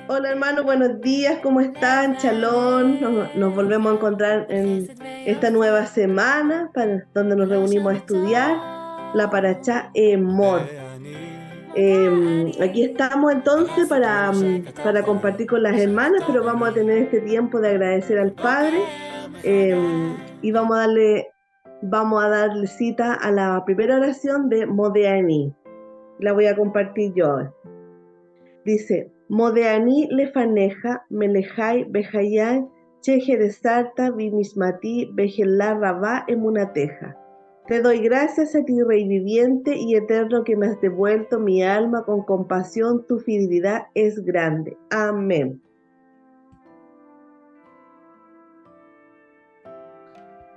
Hola hermano, buenos días, ¿cómo están? Chalón, nos volvemos a encontrar en esta nueva semana donde nos reunimos a estudiar la Parashá Emor. Aquí estamos entonces para compartir con las hermanas, pero vamos a tener este tiempo de agradecer al Padre y vamos a darle cita a la primera oración de Modeani. La voy a compartir yo ahora. Dice, Modeani lefaneja, melejai, bejayai, chejeresarta, bimismati, bejelá rabá, emunateja. Te doy gracias a ti, Rey viviente y eterno, que me has devuelto mi alma con compasión, tu fidelidad es grande. Amén.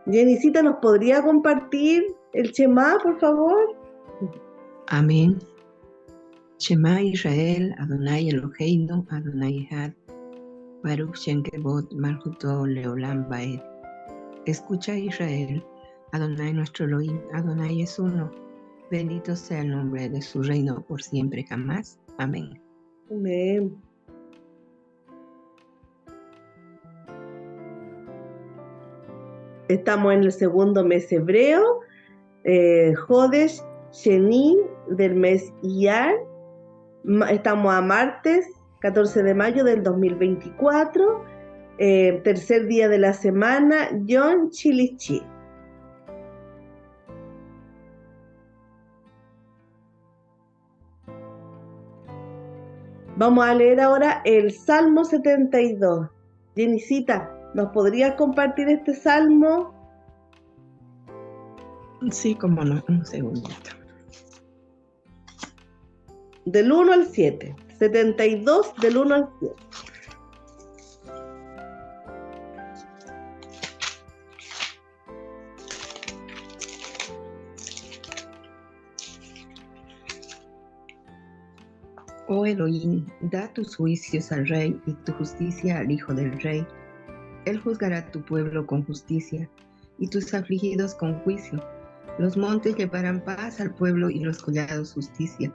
Jenicita, ¿nos podría compartir el Shema, por favor? Amén. Shema Israel, Adonai Eloheinu, Adonai Echad, Baruch Shem Kevod Malchuto Leolam Baed. Escucha Israel, Adonai nuestro Elohim, Adonai es uno. Bendito sea el nombre de su reino por siempre jamás. Amén. Amén. Estamos en el segundo mes hebreo, Jodesh Sheni del mes Iyar. Estamos a martes 14 de mayo del 2024, tercer día de la semana, Yom Chilichi. Vamos a leer ahora el Salmo 72. Jenicita, ¿nos podrías compartir este salmo? Sí, cómo no, un segundito. Del 1 al 7. 72 del 1 al 7. Oh Elohim, da tus juicios al rey y tu justicia al hijo del rey. Él juzgará a tu pueblo con justicia y tus afligidos con juicio. Los montes llevarán paz al pueblo y los collados justicia.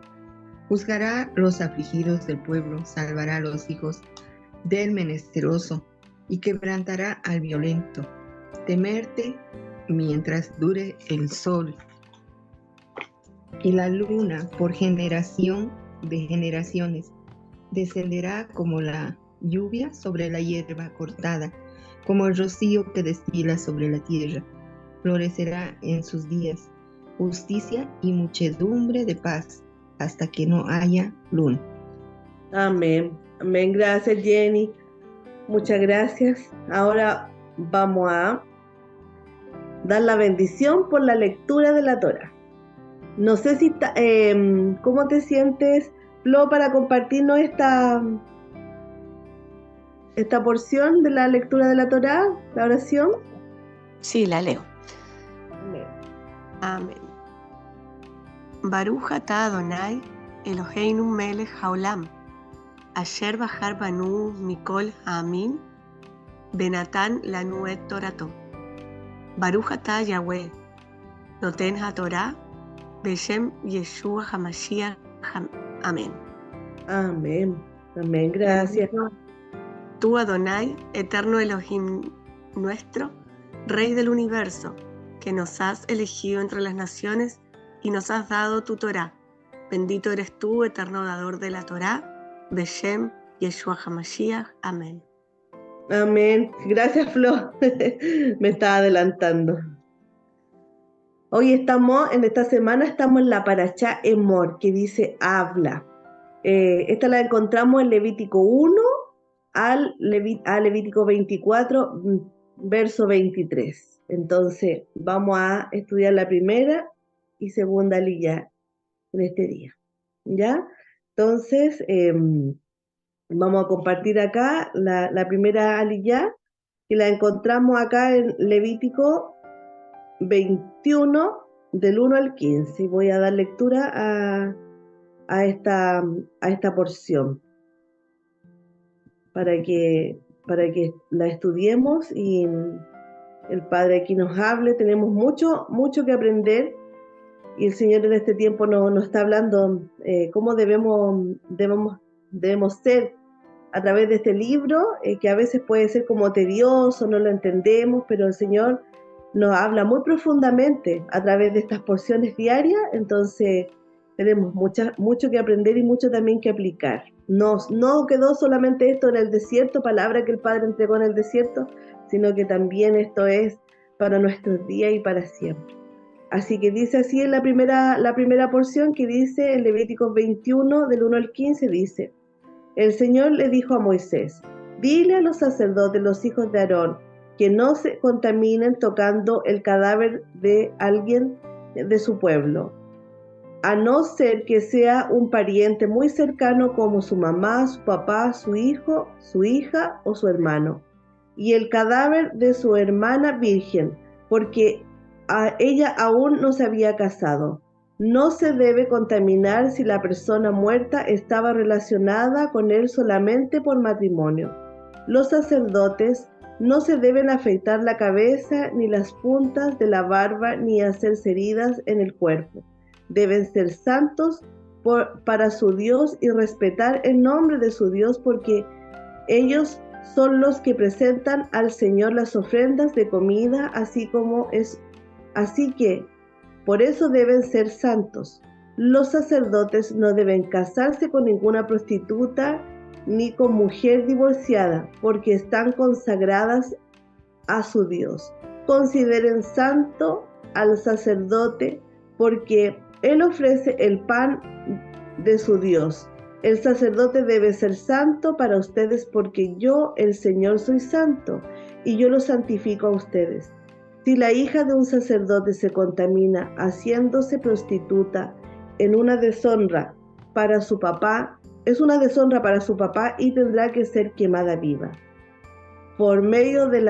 Juzgará los afligidos del pueblo, salvará a los hijos del menesteroso y quebrantará al violento. Temerte mientras dure el sol y la luna por generación de generaciones. Descenderá como la lluvia sobre la hierba cortada, como el rocío que destila sobre la tierra. Florecerá en sus días justicia y muchedumbre de paz, hasta que no haya luna. Amén. Amén. Gracias, Jenny. Muchas gracias. Ahora vamos a dar la bendición por la lectura de la Torá. No sé si ¿cómo te sientes, Flo, para compartirnos esta porción de la lectura de la Torá, la oración? Sí, la leo. Amén. Amén. Baruch atah Adonai, Eloheinu melech haolam, asher bahar banu mikol ha'amin, benatan lanu et torato. Baruch atah Yahweh, noten haTorah, beshem Yeshua HaMashiach. Amén. Amén. Amén. Gracias. Tú, Adonai, eterno Elohim nuestro, Rey del universo, que nos has elegido entre las naciones y nos has dado tu Torá. Bendito eres tú, eterno dador de la Torá, Beshem Yeshua HaMashiach. Amén. Amén. Gracias, Flo. Me estaba adelantando. Hoy en esta semana estamos en la Parashá Emor, que dice habla. Esta la encontramos en Levítico 1 a Levítico 24, verso 23. Entonces, vamos a estudiar la primera y segunda aliyá en este día. ¿Ya? Entonces, vamos a compartir acá la primera aliyá, que la encontramos acá en Levítico 21, del 1 al 15. Y voy a dar lectura a esta porción para que la estudiemos y el Padre aquí nos hable. Tenemos mucho que aprender y el Señor en este tiempo nos está hablando cómo debemos ser a través de este libro, que a veces puede ser como tedioso, no lo entendemos, pero el Señor nos habla muy profundamente a través de estas porciones diarias, entonces tenemos mucho que aprender y mucho también que aplicar. No quedó solamente esto en el desierto, palabra que el Padre entregó en el desierto, sino que también esto es para nuestros días y para siempre. Así que dice así en la primera porción, que dice en Levíticos 21, del 1 al 15, dice: el Señor le dijo a Moisés: dile a los sacerdotes, los hijos de Aarón, que no se contaminen tocando el cadáver de alguien de su pueblo, a no ser que sea un pariente muy cercano como su mamá, su papá, su hijo, su hija o su hermano, y el cadáver de su hermana virgen, porque ella aún no se había casado. No se debe contaminar si la persona muerta estaba relacionada con él solamente por matrimonio. Los sacerdotes no se deben afeitar la cabeza ni las puntas de la barba ni hacerse heridas en el cuerpo. Deben ser santos para su Dios y respetar el nombre de su Dios, porque ellos son los que presentan al Señor las ofrendas de comida, así que por eso deben ser santos. Los sacerdotes no deben casarse con ninguna prostituta ni con mujer divorciada, porque están consagradas a su Dios. Consideren santo al sacerdote, porque él ofrece el pan de su Dios. El sacerdote debe ser santo para ustedes, porque yo, el Señor, soy santo, y yo los santifico a ustedes. Si la hija de un sacerdote se contamina haciéndose prostituta, en una deshonra para su papá, es una deshonra para su papá y tendrá que ser quemada viva. Por medio del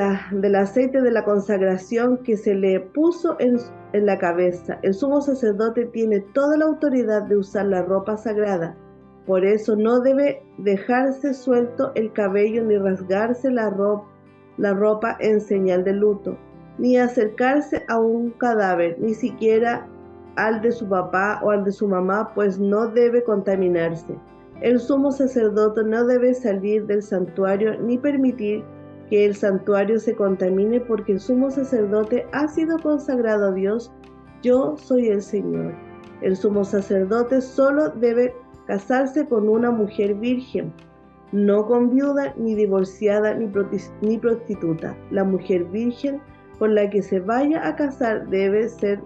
aceite de la consagración que se le puso en la cabeza, el sumo sacerdote tiene toda la autoridad de usar la ropa sagrada. Por eso no debe dejarse suelto el cabello ni rasgarse la ropa en señal de luto, ni acercarse a un cadáver, ni siquiera al de su papá o al de su mamá, pues no debe contaminarse. El sumo sacerdote no debe salir del santuario ni permitir que el santuario se contamine, porque el sumo sacerdote ha sido consagrado a Dios. Yo soy el Señor. El sumo sacerdote solo debe casarse con una mujer virgen, no con viuda, ni divorciada, ni prostituta. La mujer virgen con la que se vaya a casar debe ser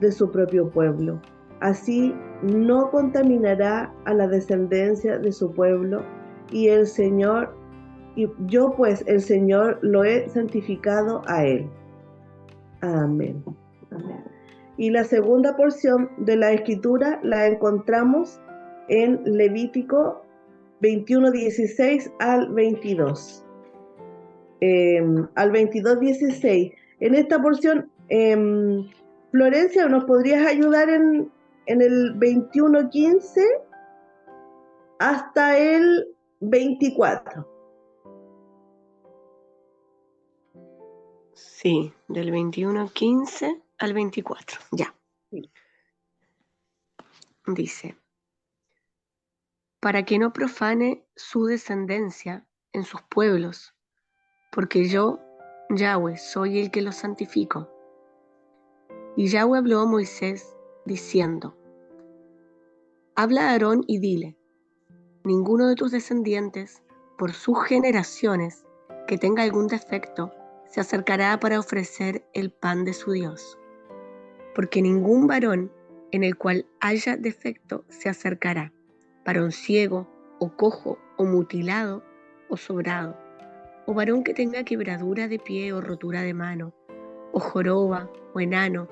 de su propio pueblo. Así no contaminará a la descendencia de su pueblo, y yo pues el Señor lo he santificado a él. Amén. Amén. Y la segunda porción de la escritura la encontramos en Levítico 21:16 al 22. Al 22:16. En esta porción, Florencia, ¿nos podrías ayudar en el 21:15 hasta el 24? Sí, del 21:15 al 24, ya. Sí. Dice: para que no profane su descendencia en sus pueblos, porque yo, Yahweh, soy el que los santifico. Y Yahweh habló a Moisés diciendo: habla a Aarón y dile: ninguno de tus descendientes, por sus generaciones, que tenga algún defecto, se acercará para ofrecer el pan de su Dios. Porque ningún varón en el cual haya defecto se acercará, varón ciego, o cojo, o mutilado, o sobrado, o varón que tenga quebradura de pie o rotura de mano, o joroba, o enano,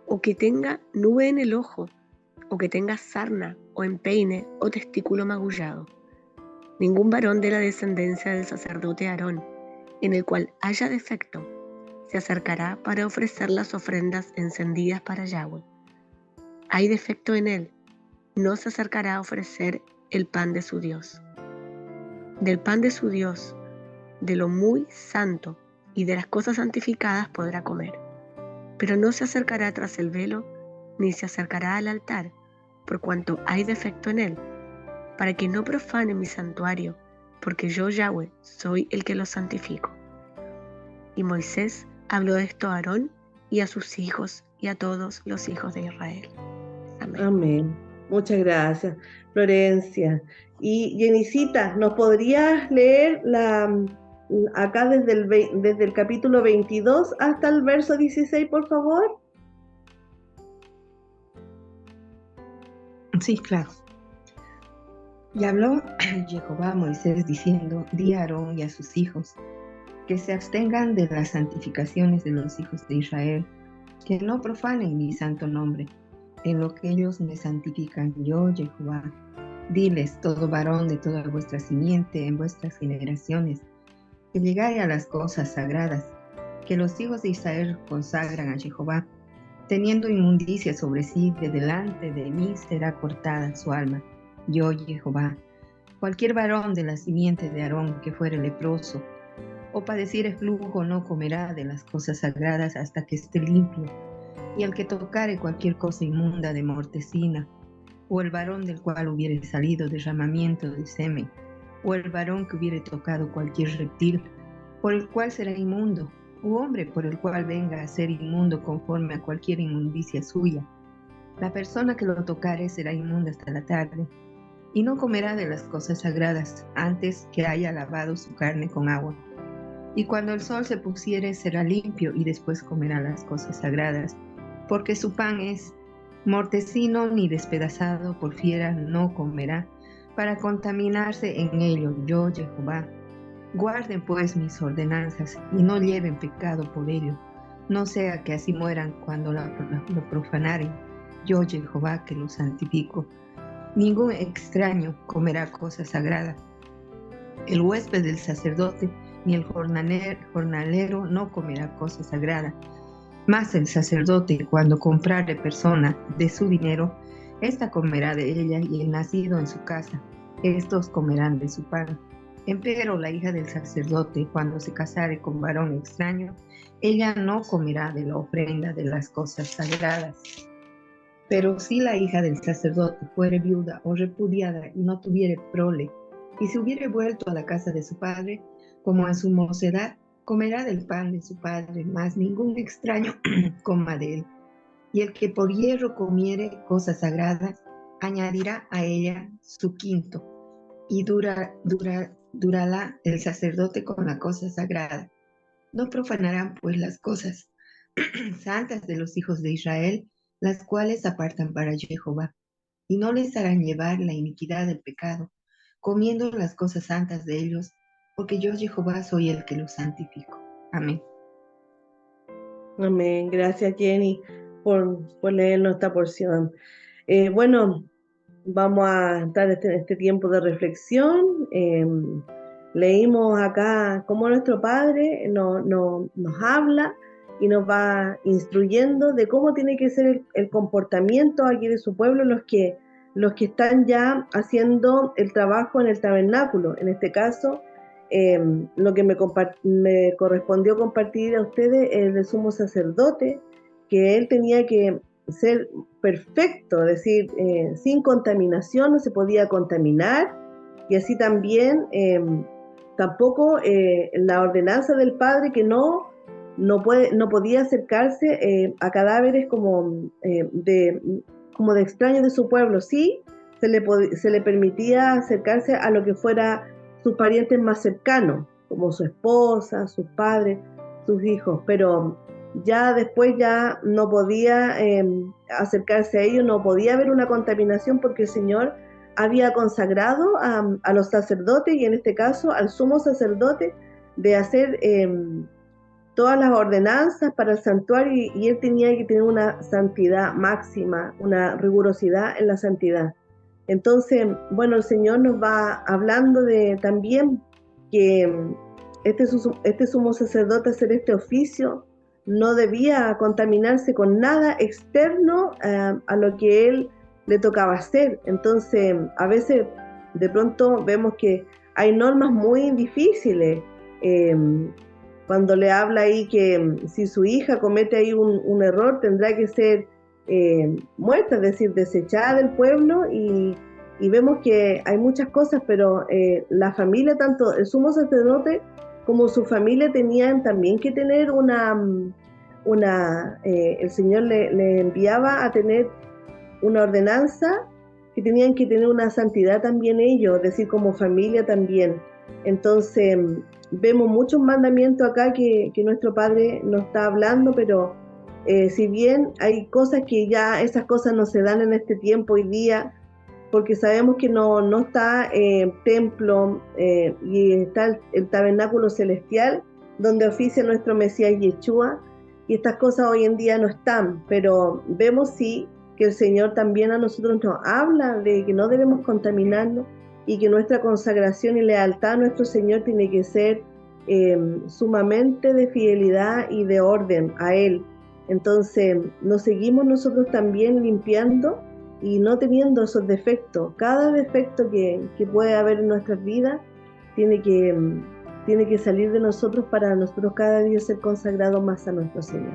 o que tenga nube en el ojo, o que tenga sarna, o empeine, o testículo magullado. Ningún varón de la descendencia del sacerdote Aarón, en el cual haya defecto, se acercará para ofrecer las ofrendas encendidas para Yahweh. Hay defecto en él, no se acercará a ofrecer el pan de su Dios. Del pan de su Dios, de lo muy santo y de las cosas santificadas podrá comer, pero no se acercará tras el velo, ni se acercará al altar, por cuanto hay defecto en él, para que no profane mi santuario, porque yo, Yahweh, soy el que los santifico. Y Moisés habló esto a Aarón y a sus hijos y a todos los hijos de Israel. Amén. Amén. Muchas gracias, Florencia. Y Jenicita, ¿nos podrías leer acá desde el capítulo 22 hasta el verso 16, por favor? Sí, claro. Y habló Jehová a Moisés diciendo: di a Aarón y a sus hijos que se abstengan de las santificaciones de los hijos de Israel, que no profanen mi santo nombre, en lo que ellos me santifican yo, Jehová. Diles, todo varón de toda vuestra simiente en vuestras generaciones, que llegare a las cosas sagradas, que los hijos de Israel consagran a Jehová, teniendo inmundicia sobre sí, de delante de mí será cortada su alma, yo, Jehová. Cualquier varón de la simiente de Aarón que fuere leproso, o padeciere flujo, no comerá de las cosas sagradas hasta que esté limpio. Y el que tocare cualquier cosa inmunda de mortecina, o el varón del cual hubiere salido derramamiento de semen, o el varón que hubiere tocado cualquier reptil, por el cual será inmundo, u hombre por el cual venga a ser inmundo conforme a cualquier inmundicia suya, la persona que lo tocare será inmunda hasta la tarde, y no comerá de las cosas sagradas antes que haya lavado su carne con agua. Y cuando el sol se pusiere será limpio, y después comerá las cosas sagradas, porque su pan es mortecino, ni despedazado por fiera no comerá, para contaminarse en ello, yo, Jehová. Guarden pues mis ordenanzas, y no lleven pecado por ello, no sea que así mueran cuando lo profanaren, yo, Jehová, que lo santifico. Ningún extraño comerá cosa sagrada. El huésped del sacerdote ni el jornalero no comerá cosa sagrada. Mas el sacerdote, cuando comprare persona de su dinero, ésta comerá de ella, y el nacido en su casa, estos comerán de su pan. Empero la hija del sacerdote, cuando se casare con varón extraño, ella no comerá de la ofrenda de las cosas sagradas. Pero si la hija del sacerdote fuere viuda o repudiada y no tuviere prole, y se hubiere vuelto a la casa de su padre, como en su mocedad, comerá del pan de su padre, mas ningún extraño coma de él. Y el que por hierro comiere cosas sagradas, añadirá a ella su quinto, y durará el sacerdote con la cosa sagrada. No profanarán pues las cosas santas de los hijos de Israel, las cuales apartan para Jehová, y no les harán llevar la iniquidad del pecado, comiendo las cosas santas de ellos, porque yo, Jehová, soy el que los santifico. Amén. Amén. Gracias, Jenny, por leernos esta porción. Bueno, vamos a entrar en este tiempo de reflexión. Leímos acá cómo nuestro Padre nos habla y nos va instruyendo de cómo tiene que ser el comportamiento aquí de su pueblo, los que están ya haciendo el trabajo en el tabernáculo. En este caso, lo que me correspondió compartir a ustedes es el sumo sacerdote, que él tenía que ser perfecto, es decir, sin contaminación, no se podía contaminar, y así también tampoco la ordenanza del Padre, que no podía acercarse a cadáveres como de extraños de su pueblo. Sí, se le permitía acercarse a lo que fuera sus parientes más cercanos, como su esposa, sus padres, sus hijos, pero ya después ya no podía acercarse a ellos, no podía haber una contaminación, porque el Señor había consagrado a los sacerdotes, y en este caso al sumo sacerdote, de hacer todas las ordenanzas para el santuario, y él tenía que tener una santidad máxima, una rigurosidad en la santidad. Entonces, bueno, el Señor nos va hablando de también que este sumo sacerdote, hacer este oficio, no debía contaminarse con nada externo a lo que él le tocaba hacer. Entonces, a veces de pronto vemos que hay normas muy difíciles. Cuando le habla ahí que si su hija comete ahí un error, tendrá que ser muerta, es decir, desechada del pueblo, y y vemos que hay muchas cosas, pero la familia, tanto el sumo sacerdote como su familia tenían también que tener el Señor le enviaba a tener una ordenanza, que tenían que tener una santidad también ellos, es decir, como familia también. Entonces, vemos muchos mandamientos acá que nuestro Padre nos está hablando, pero si bien hay cosas que ya esas cosas no se dan en este tiempo hoy día, porque sabemos que no está templo y está el tabernáculo celestial donde oficia nuestro Mesías Yeshua, y estas cosas hoy en día no están, pero vemos sí que el Señor también a nosotros nos habla de que no debemos contaminarnos y que nuestra consagración y lealtad a nuestro Señor tiene que ser sumamente de fidelidad y de orden a Él. Entonces nos seguimos nosotros también limpiando y no teniendo esos defectos. Cada defecto que puede haber en nuestras vidas tiene que salir de nosotros para nosotros cada día ser consagrados más a nuestro Señor.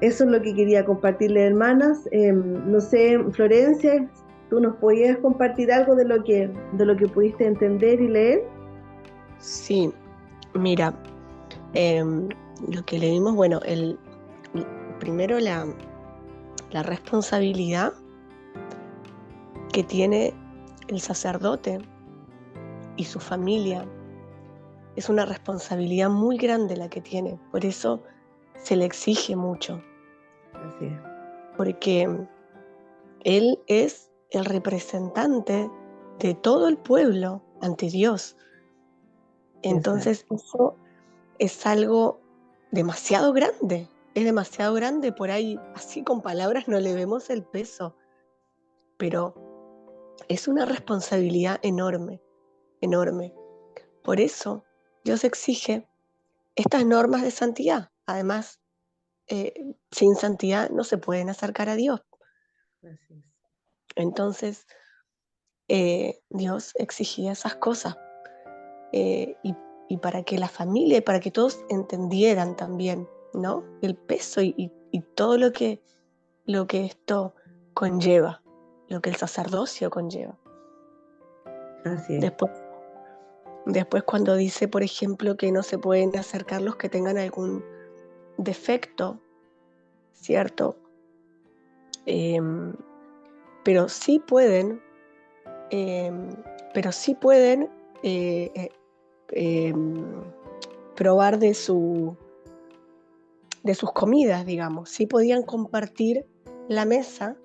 Eso es lo que quería compartirles, hermanas. No sé, Florencia, ¿tú nos podías compartir algo de lo que pudiste entender y leer? Sí, mira, lo que leímos, bueno, primero la responsabilidad que tiene el sacerdote y su familia. Es una responsabilidad muy grande la que tiene, por eso se le exige mucho. Así es. Porque él es el representante de todo el pueblo ante Dios. Entonces eso es algo demasiado grande, es demasiado grande, por ahí así con palabras no le vemos el peso, pero es una responsabilidad enorme, enorme. Por eso Dios exige estas normas de santidad. Además, sin santidad no se pueden acercar a Dios. Así es. Entonces, Dios exigía esas cosas. Y para que la familia, para que todos entendieran también, ¿no? El peso y todo lo que esto conlleva, lo que el sacerdocio conlleva. Así es. Después cuando dice, por ejemplo, que no se pueden acercar los que tengan algún defecto, ¿cierto? Pero sí pueden probar de sus comidas, digamos. Sí podían compartir la mesa,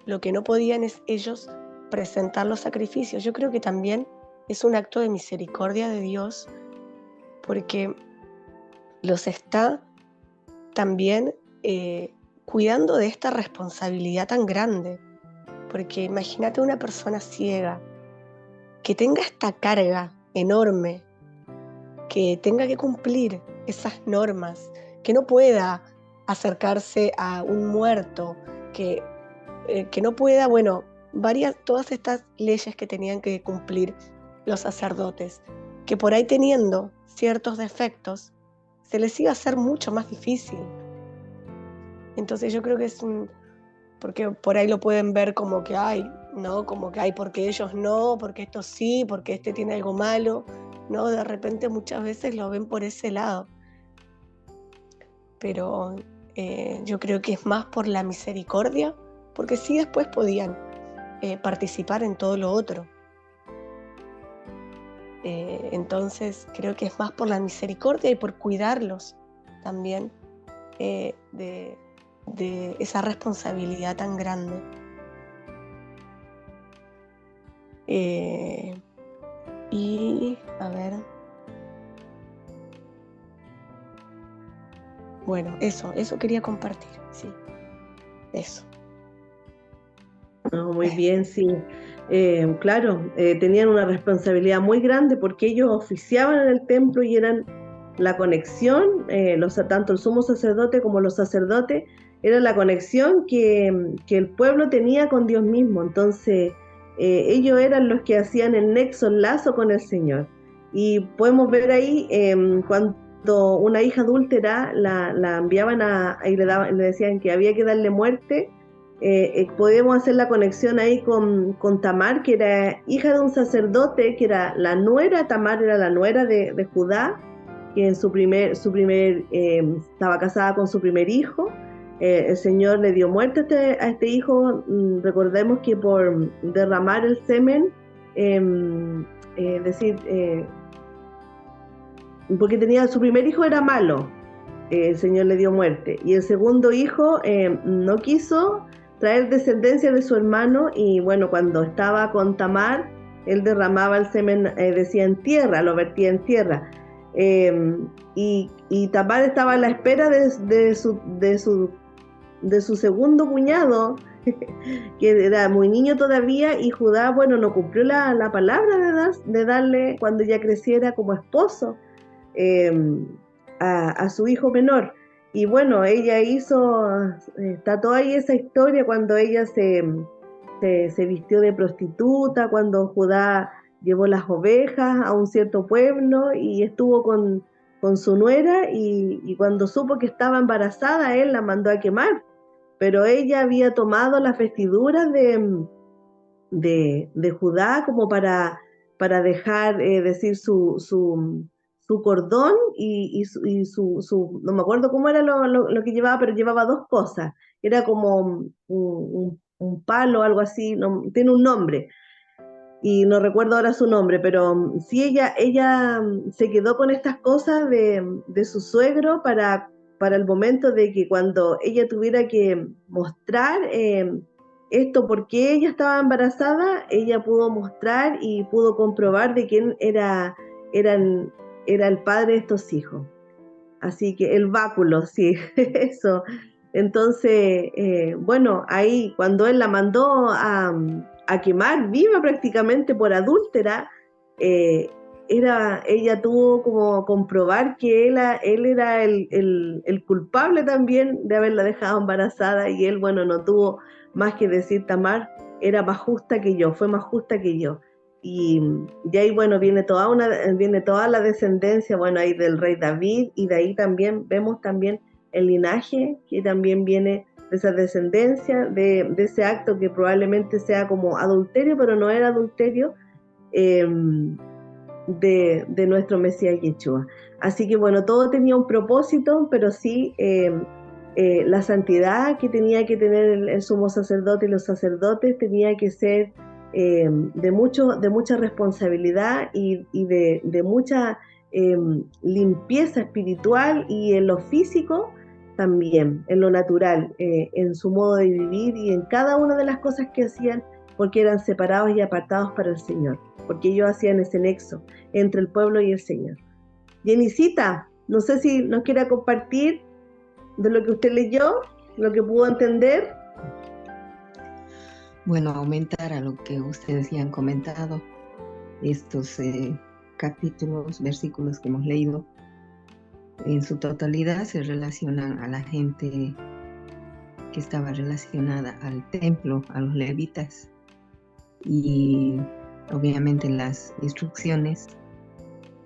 lo que no podían es ellos presentar los sacrificios. Yo creo que también es un acto de misericordia de Dios, porque los está también cuidando de esta responsabilidad tan grande. Porque imagínate una persona ciega que tenga esta carga enorme, que tenga que cumplir esas normas, que no pueda acercarse a un muerto, que no pueda, todas estas leyes que tenían que cumplir los sacerdotes, que por ahí teniendo ciertos defectos, se les iba a hacer mucho más difícil. Entonces yo creo que porque por ahí lo pueden ver como que hay, ¿no? Como que hay porque ellos no, porque esto sí, porque este tiene algo malo, ¿no? De repente muchas veces lo ven por ese lado. Pero yo creo que es más por la misericordia, porque sí después podían participar en todo lo otro. Entonces creo que es más por la misericordia y por cuidarlos también de esa responsabilidad tan grande. Y a ver, bueno, eso quería compartir, sí, eso. No, muy bien, sí. Claro, tenían una responsabilidad muy grande porque ellos oficiaban en el templo y eran la conexión, tanto el sumo sacerdote como los sacerdotes, era la conexión que el pueblo tenía con Dios mismo. Entonces, ellos eran los que hacían el nexo, el lazo con el Señor. Y podemos ver ahí cuando una hija adúltera la enviaban y le decían que había que darle muerte podemos hacer la conexión ahí con Tamar, que era hija de un sacerdote, que era la nuera. Tamar era la nuera de Judá, que en estaba casada con su primer hijo. El Señor le dio muerte a este hijo. Recordemos que por derramar el semen, porque su primer hijo era malo, el Señor le dio muerte, y el segundo hijo no quiso traer descendencia de su hermano, y bueno, cuando estaba con Tamar, él derramaba el semen, decía en tierra, lo vertía en tierra, y Tamar estaba a la espera de su segundo cuñado, que era muy niño todavía, y Judá, bueno, no cumplió la palabra de darle cuando ya creciera como esposo a su hijo menor. Y bueno, ella está toda ahí esa historia cuando ella se vistió de prostituta, cuando Judá llevó las ovejas a un cierto pueblo y estuvo con su nuera, y cuando supo que estaba embarazada, él la mandó a quemar, pero ella había tomado las vestiduras de Judá como para dejar decir su cordón y no me acuerdo cómo era lo que llevaba, pero llevaba dos cosas. Era como un palo, algo así, tiene un nombre, y no recuerdo ahora su nombre, pero sí, ella se quedó con estas cosas de su suegro para el momento de que cuando ella tuviera que mostrar esto, porque ella estaba embarazada, ella pudo mostrar y pudo comprobar de quién era el padre de estos hijos. Así que el báculo, sí, eso. Entonces, bueno, ahí cuando él la mandó a quemar viva prácticamente por adúltera, ella tuvo como comprobar que él era el culpable también de haberla dejado embarazada, y él, bueno, no tuvo más que decir: Tamar era más justa que yo, fue más justa que yo. Y ahí, bueno, viene toda la descendencia, bueno, ahí del rey David, y de ahí también vemos también el linaje que también viene de esa descendencia, de ese acto que probablemente sea como adulterio, pero no era adulterio, de nuestro Mesías Yeshua. Así que bueno, todo tenía un propósito, pero sí la santidad que tenía que tener el sumo sacerdote y los sacerdotes tenía que ser de mucha responsabilidad y de mucha limpieza espiritual, y en lo físico también, en lo natural, en su modo de vivir y en cada una de las cosas que hacían, porque eran separados y apartados para el Señor, porque ellos hacían ese nexo entre el pueblo y el Señor. Jenicita, no sé si nos quiera compartir de lo que usted leyó, lo que pudo entender. Bueno, aumentar a lo que ustedes ya han comentado, estos capítulos, versículos que hemos leído, en su totalidad se relacionan a la gente que estaba relacionada al templo, a los levitas, y obviamente las instrucciones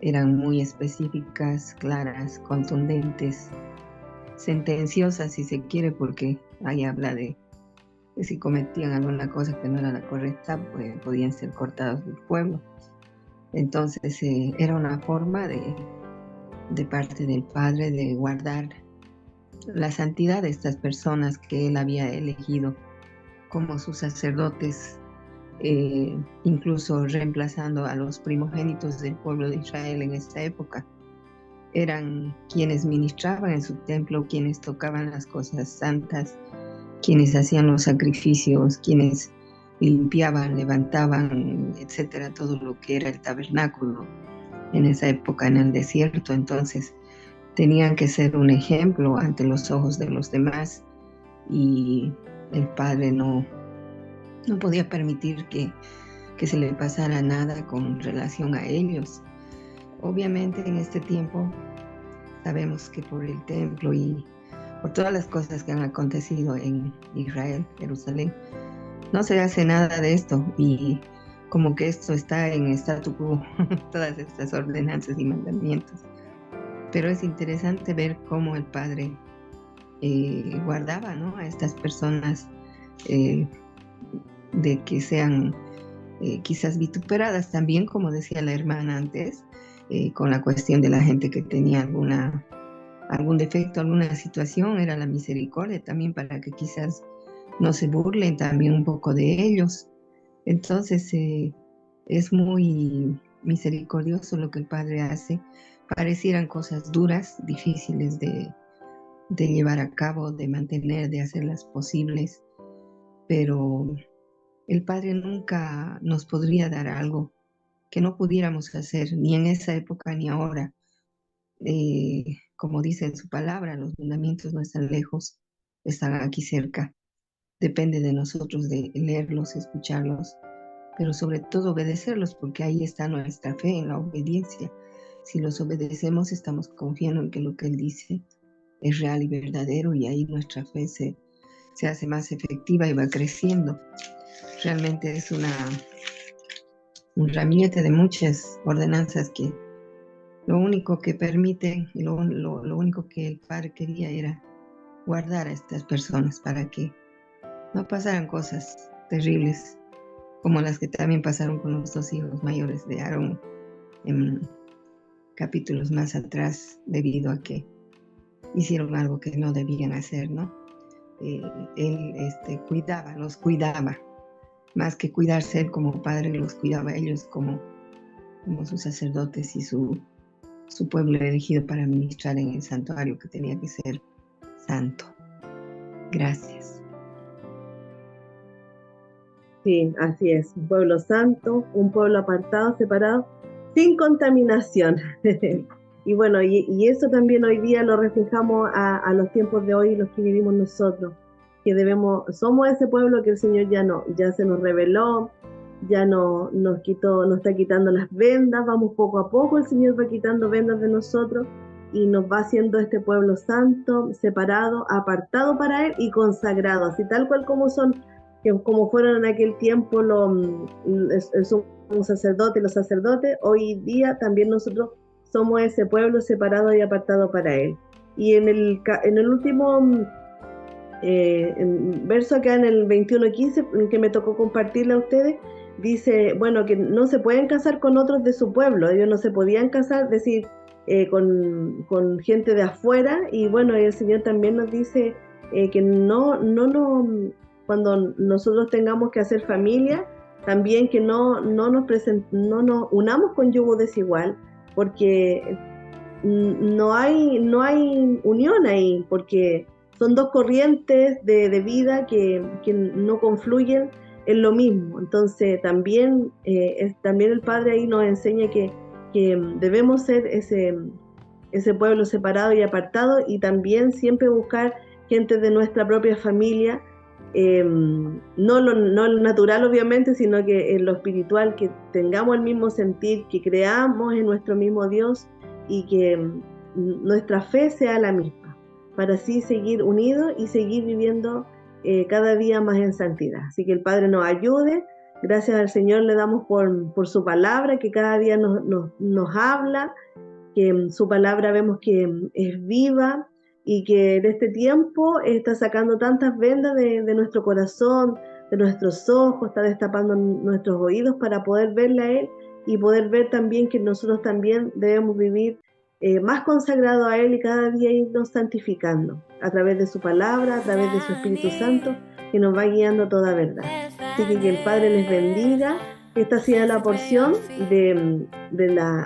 eran muy específicas, claras, contundentes, sentenciosas si se quiere, porque ahí habla de que si cometían alguna cosa que no era la correcta, pues podían ser cortados del pueblo. Entonces era una forma de parte del Padre de guardar la santidad de estas personas que él había elegido como sus sacerdotes, incluso reemplazando a los primogénitos del pueblo de Israel en esta época. Eran quienes ministraban en su templo, quienes tocaban las cosas santas, quienes hacían los sacrificios, quienes limpiaban, levantaban, etcétera, todo lo que era el tabernáculo en esa época en el desierto. Entonces tenían que ser un ejemplo ante los ojos de los demás, y el Padre no podía permitir que se le pasara nada con relación a ellos. Obviamente en este tiempo sabemos que por el templo y por todas las cosas que han acontecido en Israel, Jerusalén, no se hace nada de esto, y como que esto está en statu quo, todas estas ordenanzas y mandamientos. Pero es interesante ver cómo el Padre guardaba, ¿no?, a estas personas de que sean quizás vituperadas también, como decía la hermana antes, con la cuestión de la gente que tenía algún defecto, alguna situación, era la misericordia también para que quizás no se burlen también un poco de ellos. Entonces es muy misericordioso lo que el Padre hace. Parecieran cosas duras, difíciles de llevar a cabo, de mantener, de hacerlas posibles, pero el Padre nunca nos podría dar algo que no pudiéramos hacer, ni en esa época ni ahora. Como dice en su palabra, los mandamientos no están lejos, están aquí cerca. Depende de nosotros de leerlos, escucharlos, pero sobre todo obedecerlos, porque ahí está nuestra fe, en la obediencia. Si los obedecemos, estamos confiando en que lo que Él dice es real y verdadero, y ahí nuestra fe se hace más efectiva y va creciendo. Realmente es un ramillete de muchas ordenanzas que lo único que permiten y lo único que el Padre quería era guardar a estas personas para que no pasaran cosas terribles como las que también pasaron con los 2 hijos mayores de Aarón en capítulos más atrás, debido a que hicieron algo que no debían hacer, ¿no? Él los cuidaba, más que cuidarse él como padre, los cuidaba a ellos como sus sacerdotes y su pueblo elegido para ministrar en el santuario, que tenía que ser santo. Gracias. Sí, así es, un pueblo santo, un pueblo apartado, separado, sin contaminación. Y bueno, y eso también hoy día lo reflejamos a los tiempos de hoy, los que vivimos nosotros, que somos ese pueblo que el Señor ya se nos reveló, ya nos está quitando las vendas, vamos poco a poco, el Señor va quitando vendas de nosotros y nos va haciendo este pueblo santo, separado, apartado para Él y consagrado, así tal cual como fueron en aquel tiempo el sumo sacerdote y los sacerdotes. Hoy día también nosotros somos ese pueblo separado y apartado para Él. Y en el último verso acá, en el 21:15, que me tocó compartirle a ustedes, dice, bueno, que no se pueden casar con otros de su pueblo, ellos no se podían casar, decir, con gente de afuera. Y bueno, el Señor también nos dice que cuando nosotros tengamos que hacer familia, también que no nos unamos con yugo desigual, porque no hay unión ahí, porque son 2 corrientes de vida que no confluyen en lo mismo. Entonces también el Padre ahí nos enseña que debemos ser ese pueblo separado y apartado, y también siempre buscar gente de nuestra propia familia, no lo natural obviamente, sino que en lo espiritual, que tengamos el mismo sentir, que creamos en nuestro mismo Dios y que nuestra fe sea la misma, para así seguir unidos y seguir viviendo cada día más en santidad. Así que el Padre nos ayude. Gracias al Señor le damos por su palabra, que cada día nos habla, que su palabra vemos que es viva, y que en este tiempo está sacando tantas vendas de nuestro corazón, de nuestros ojos, está destapando nuestros oídos para poder verle a Él y poder ver también que nosotros también debemos vivir más consagrado a Él, y cada día irnos santificando a través de su palabra, a través de su Espíritu Santo, que nos va guiando toda verdad. Así que el Padre les bendiga. Esta ha sido la porción de la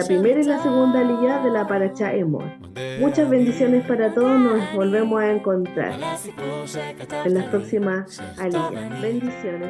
primera y la segunda aliyá de la Parashá Emor. Muchas bendiciones para todos. Nos volvemos a encontrar en las próximas aliyá. Bendiciones.